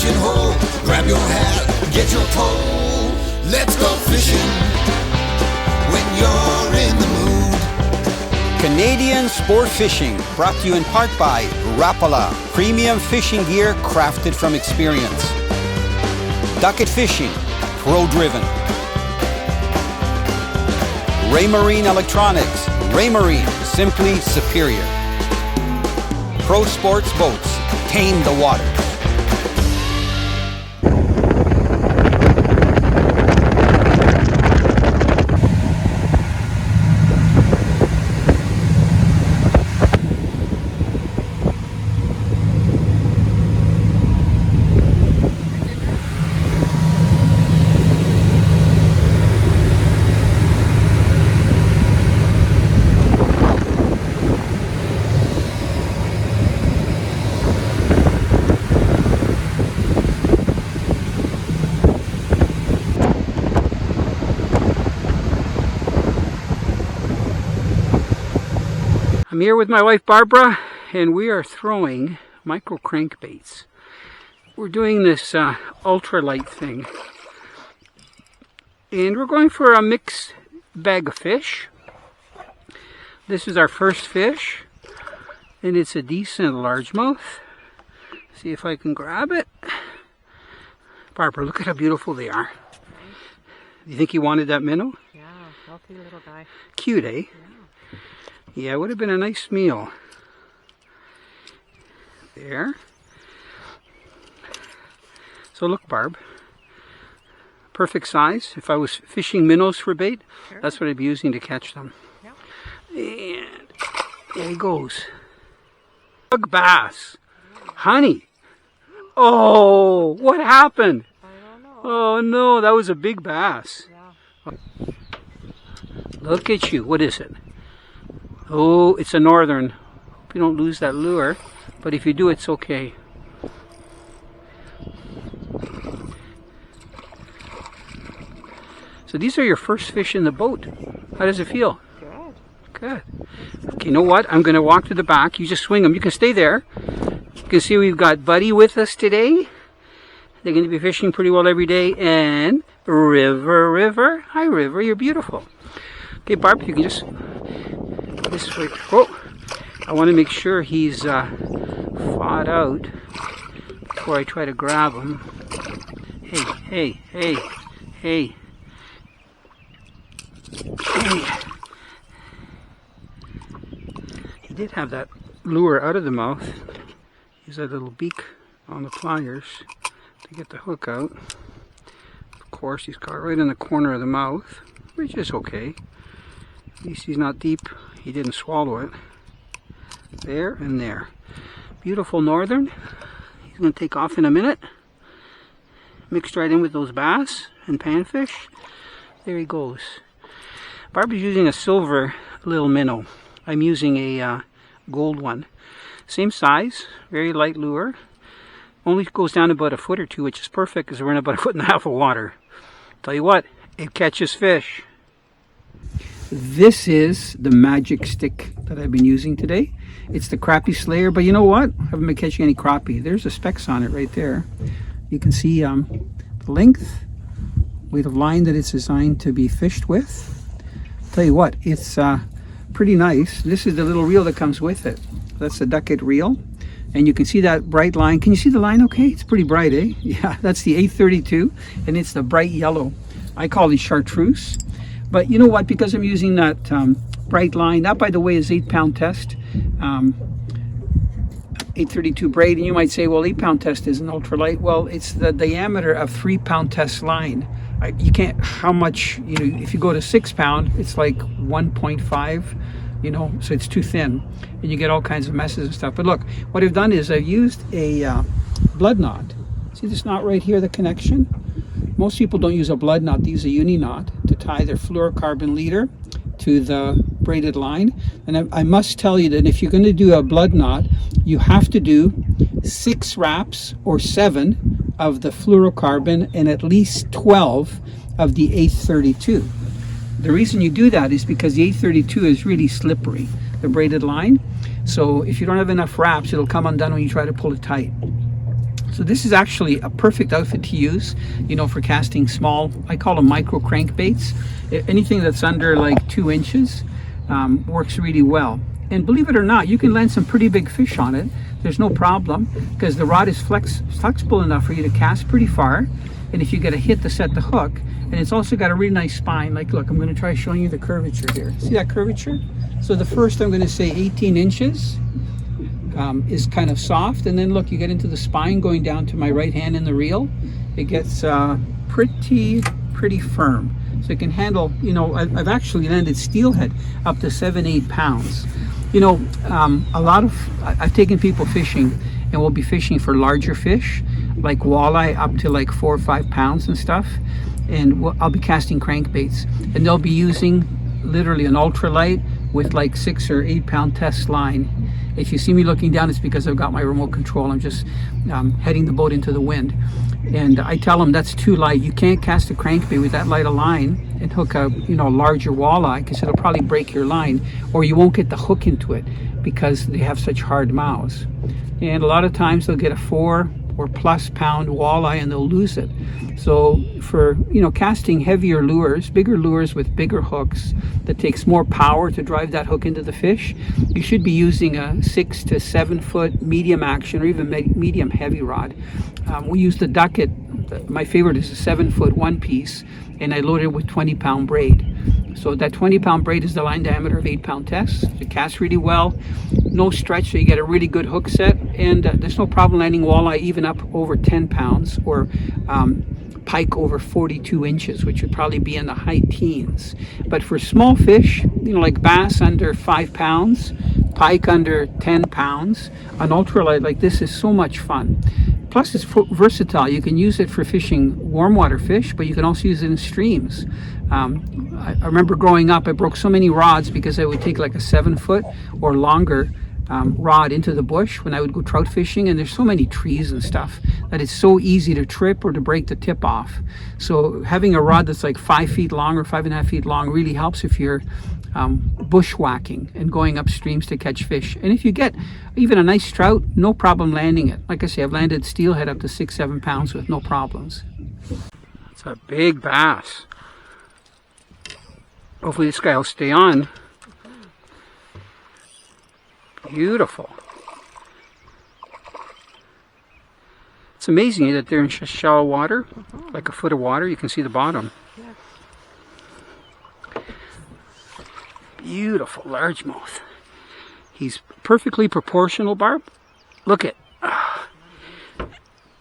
fishing hole. Grab your hat, get your pole. Let's go fishing when you're in the mood. Canadian Sport Fishing, brought to you in part by Rapala, premium fishing gear crafted from experience. Ducket Fishing, pro-driven. Raymarine Electronics, Raymarine, simply superior. Pro Sports Boats, tame the waters. I'm here with my wife Barbara, and we are throwing micro crankbaits. We're doing this ultralight thing, and we're going for a mixed bag of fish. This is our first fish, and it's a decent largemouth. See if I can grab it. Barbara, look at how beautiful they are. Do you think you wanted that minnow? Yeah, healthy little guy. Cute, eh? Yeah, it would have been a nice meal. There. So look, Barb. Perfect size. If I was fishing minnows for bait, sure, that's what I'd be using to catch them. Yeah. And there he goes. Bug bass. Honey. Oh, what happened? I don't know. Oh no, that was a big bass. Yeah. Look at you. What is it? Oh, it's a northern. Hope you don't lose that lure, but if you do, it's okay. So these are your first fish in the boat. How does it feel? Good. Good. Okay, you know what? I'm going to walk to the back. You just swing them. You can stay there. You can see we've got Buddy with us today. They're going to be fishing pretty well every day. And River. Hi, River. You're beautiful. Okay, Barb, you can just... this way. Oh, I want to make sure he's fought out before I try to grab him. Hey. He did have that lure out of the mouth. Use that little beak on the pliers to get the hook out. Of course, he's caught right in the corner of the mouth, which is okay. At least he's not deep. He didn't swallow it. There and there. Beautiful northern. He's going to take off in a minute. Mixed right in with those bass and panfish. There he goes. Barbie's using a silver little minnow. I'm using a gold one. Same size, very light lure. Only goes down about a foot or two, which is perfect because we're in about 1.5 feet of water. Tell you what, it catches fish. This is the magic stick that I've been using today. It's the Crappie Slayer, but you know what? I haven't been catching any crappie. There's the specs on it right there. You can see the length, weight of line that it's designed to be fished with. Tell you what, it's pretty nice. This is the little reel that comes with it. That's the Ducket reel. And you can see that bright line. Can you see the line okay? It's pretty bright, eh? Yeah, that's the 832, and it's the bright yellow. I call these chartreuse. But you know what, because I'm using that bright line, that by the way is 8-pound test, 832 braid, and you might say, well, 8-pound test isn't ultralight. Well, it's the diameter of 3-pound test line. You can't, how much, you know, if you go to 6-pound, it's like 1.5, you know, so it's too thin, and you get all kinds of messes and stuff. But look, what I've done is I've used a blood knot. See this knot right here, the connection? Most people don't use a blood knot, they use a uni knot to tie their fluorocarbon leader to the braided line. And I must tell you that if you're going to do a blood knot, you have to do 6 wraps or 7 of the fluorocarbon and at least 12 of the 832. The reason you do that is because the 832 is really slippery, the braided line. So if you don't have enough wraps, it'll come undone when you try to pull it tight. So this is actually a perfect outfit to use, you know, for casting small, I call them micro crankbaits. Anything that's under like 2 inches works really well. And believe it or not, you can land some pretty big fish on it. There's no problem because the rod is flexible enough for you to cast pretty far. And if you get a hit to set the hook, and it's also got a really nice spine. Like, look, I'm going to try showing you the curvature here. See that curvature? So the first, I'm going to say 18 inches is kind of soft. And then look, you get into the spine going down to my right hand in the reel. It gets pretty firm. So it can handle, you know, I've actually landed steelhead up to 7-8 pounds. You know, I've taken people fishing and we'll be fishing for larger fish, like walleye up to like 4 or 5 pounds and stuff. And I'll be casting crankbaits, and they'll be using literally an ultralight with like 6 or 8 pound test line. If you see me looking down, it's because I've got my remote control. I'm just heading the boat into the wind. And I tell them that's too light. You can't cast a crankbait with that light a line and hook a, you know, larger walleye, because it'll probably break your line, or you won't get the hook into it because they have such hard mouths. And a lot of times they'll get a 4 or plus pound walleye and they'll lose it. So for, you know, casting heavier lures, bigger lures with bigger hooks that takes more power to drive that hook into the fish, you should be using a 6 to 7 foot medium action or even medium heavy rod. We use the Ducket. My favorite is a 7 foot one piece, and I load it with 20 pound braid. So that 20 pound braid is the line diameter of 8 pound test. It casts really well, no stretch, so you get a really good hook set, and there's no problem landing walleye even up over 10 pounds or pike over 42 inches, which would probably be in the high teens. But for small fish, you know, like bass under 5 pounds, pike under 10 pounds, an ultralight like this is so much fun. Plus it's versatile. You can use it for fishing warm water fish, but you can also use it in streams. I remember growing up, I broke so many rods because I would take like a 7 foot or longer rod into the bush when I would go trout fishing, and there's so many trees and stuff that it's so easy to trip or to break the tip off. So having a rod that's like 5 feet long or 5.5 feet long really helps if you're bushwhacking and going up streams to catch fish. And if you get even a nice trout, no problem landing it. Like I say, I've landed steelhead up to 6-7 pounds with no problems. It's a big bass. Hopefully this guy will stay on. Beautiful. It's amazing that they're in shallow water, like a foot of water. You can see the bottom. Beautiful largemouth. He's perfectly proportional, Barb. Look at. You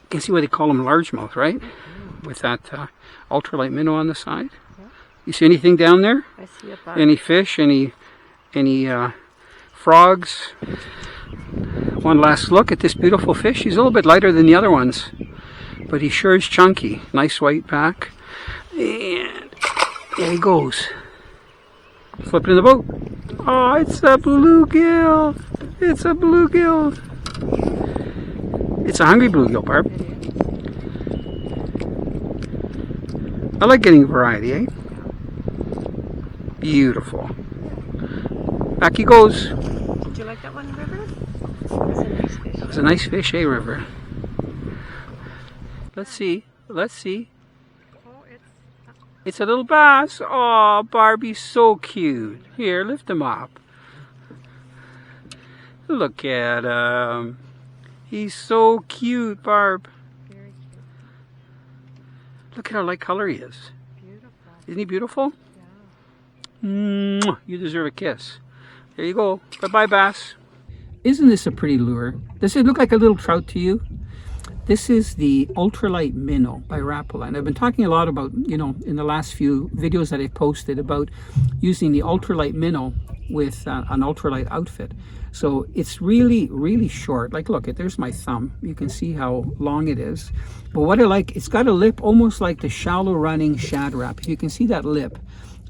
can see why they call him largemouth, right? With that ultralight minnow on the side. You see anything down there? I see a bug. Any fish? Any frogs? One last look at this beautiful fish. He's a little bit lighter than the other ones, but he sure is chunky. Nice white back. And there he goes. Flipping in the boat. Oh, it's a bluegill. It's a bluegill. It's a hungry bluegill, Barb. I like getting variety, eh? Beautiful. Back he goes. Did you like that one, River? It's a nice fish. It was a nice fish, eh, River? Let's see. Let's see. Oh, It's a little bass. Oh, Barbie's so cute. Here, lift him up. Look at him. He's so cute, Barb. very cute. Look at how light color he is. Beautiful. Isn't he beautiful? Yeah. Mwah. You deserve a kiss. There you go. Bye-bye, bass. Isn't this a pretty lure? Does it look like a little trout to you? This is the Ultralight Minnow by Rapala. And I've been talking a lot about, you know, in the last few videos that I've posted about using the Ultralight Minnow with an ultralight outfit. So it's really, really short. Like, look, there's my thumb. You can see how long it is. But what I like, it's got a lip almost like the shallow running shad wrap. If you can see that lip,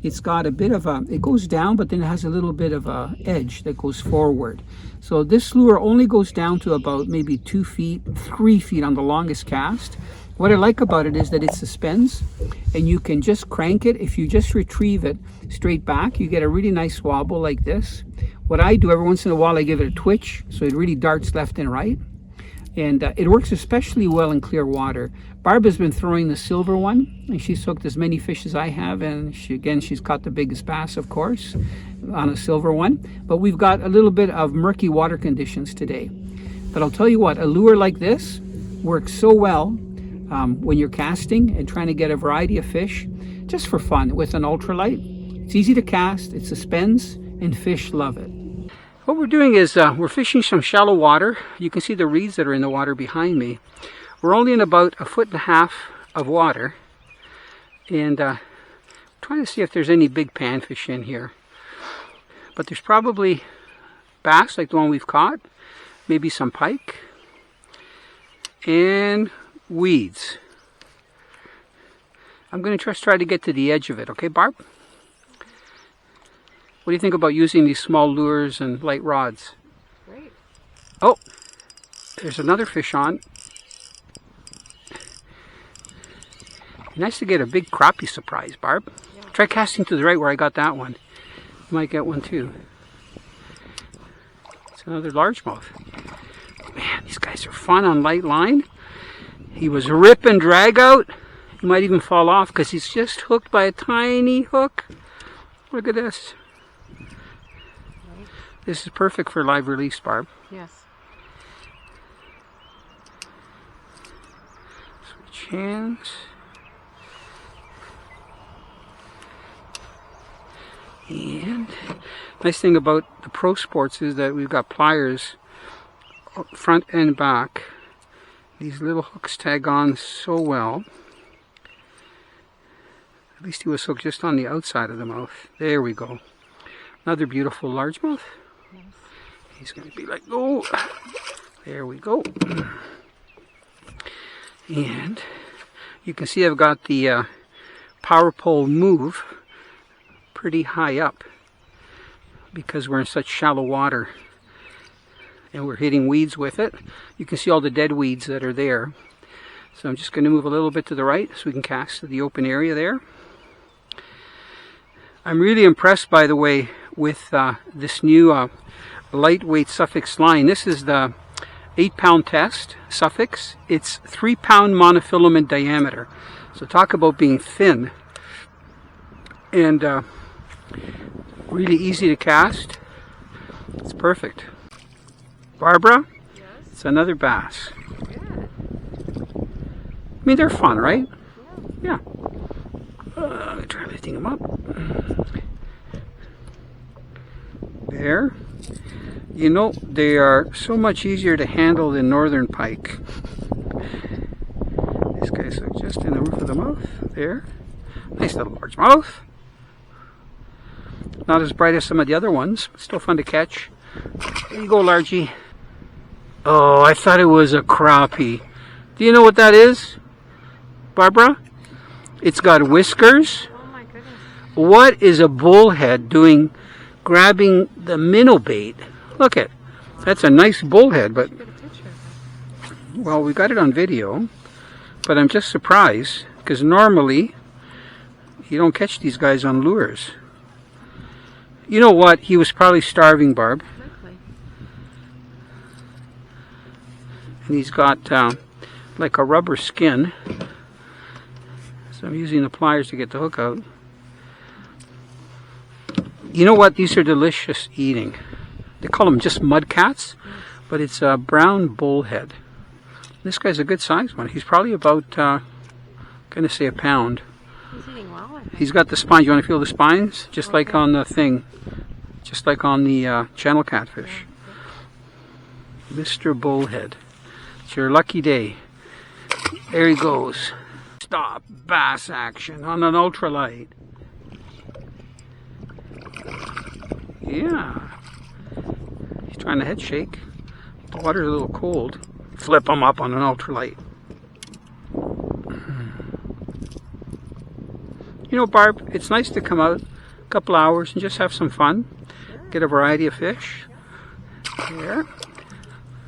it's got a bit of a, it goes down, but then it has a little bit of a edge that goes forward. So this lure only goes down to about maybe 2 feet, 3 feet on the longest cast. What I like about it is that it suspends and you can just crank it. If you just retrieve it straight back, you get a really nice wobble like this. What I do every once in a while, I give it a twitch so it really darts left and right. And it works especially well in clear water. Barb has been throwing the silver one, and she's hooked as many fish as I have, and she's caught the biggest bass, of course, on a silver one. But we've got a little bit of murky water conditions today. But I'll tell you what, a lure like this works so well when you're casting and trying to get a variety of fish, just for fun with an ultralight. It's easy to cast, it suspends, and fish love it. What we're doing is we're fishing some shallow water. You can see the reeds that are in the water behind me. We're only in about 1.5 feet of water, and trying to see if there's any big panfish in here. But there's probably bass like the one we've caught, maybe some pike, and weeds. I'm going to just try to get to the edge of it, okay, Barb? What do you think about using these small lures and light rods? Great. Oh, there's another fish on. Nice to get a big crappie surprise, Barb. Yeah. Try casting to the right where I got that one. You might get one too. It's another largemouth. Man, these guys are fun on light line. He was rip and drag out. He might even fall off because he's just hooked by a tiny hook. Look at this. This is perfect for live release, Barb. Yes. Switch hands. And nice thing about the Pro Sports is that we've got pliers front and back. These little hooks tag on so well. At least he was hooked just on the outside of the mouth. There we go. Another beautiful largemouth. Yes. He's going to be like, oh, there we go. And you can see I've got the power pole move pretty high up because we're in such shallow water and we're hitting weeds with it. You can see all the dead weeds that are there. So I'm just going to move a little bit to the right so we can cast to the open area there. I'm really impressed, by the way, with this new lightweight Suffix line. This is the 8-pound test Suffix. It's 3-pound monofilament diameter. So talk about being thin. And really easy to cast. It's perfect. Barbara? Yes? It's another bass. Good. I mean, they're fun, right? Yeah. Let me try lifting them up. There. You know, they are so much easier to handle than northern pike. These guys are just in the roof of the mouth. There. Nice little large mouth. Not as bright as some of the other ones, but still fun to catch. There you go, largie. Oh, I thought it was a crappie. Do you know what that is, Barbara? It's got whiskers. Oh my goodness. What is a bullhead doing grabbing the minnow bait? Look at, that's a nice bullhead, but, Get a picture of it. well, we got it on video, but I'm just surprised because normally you don't catch these guys on lures. You know what? He was probably starving, Barb. Likely. And he's got like a rubber skin. So I'm using the pliers to get the hook out. You know what? These are delicious eating. They call them just mud cats, but it's a brown bullhead. This guy's a good sized one. He's probably about, gonna say a pound. He's eating well, I think. He's got the spines. You want to feel the spines? Just Okay. like on the thing. Just like on the channel catfish. Mr. Bullhead. It's your lucky day. There he goes. Stop bass action on an ultralight. Yeah. He's trying to head shake. The water's a little cold. Flip him up on an ultralight. You know, Barb, it's nice to come out a couple hours and just have some fun. Get a variety of fish. There.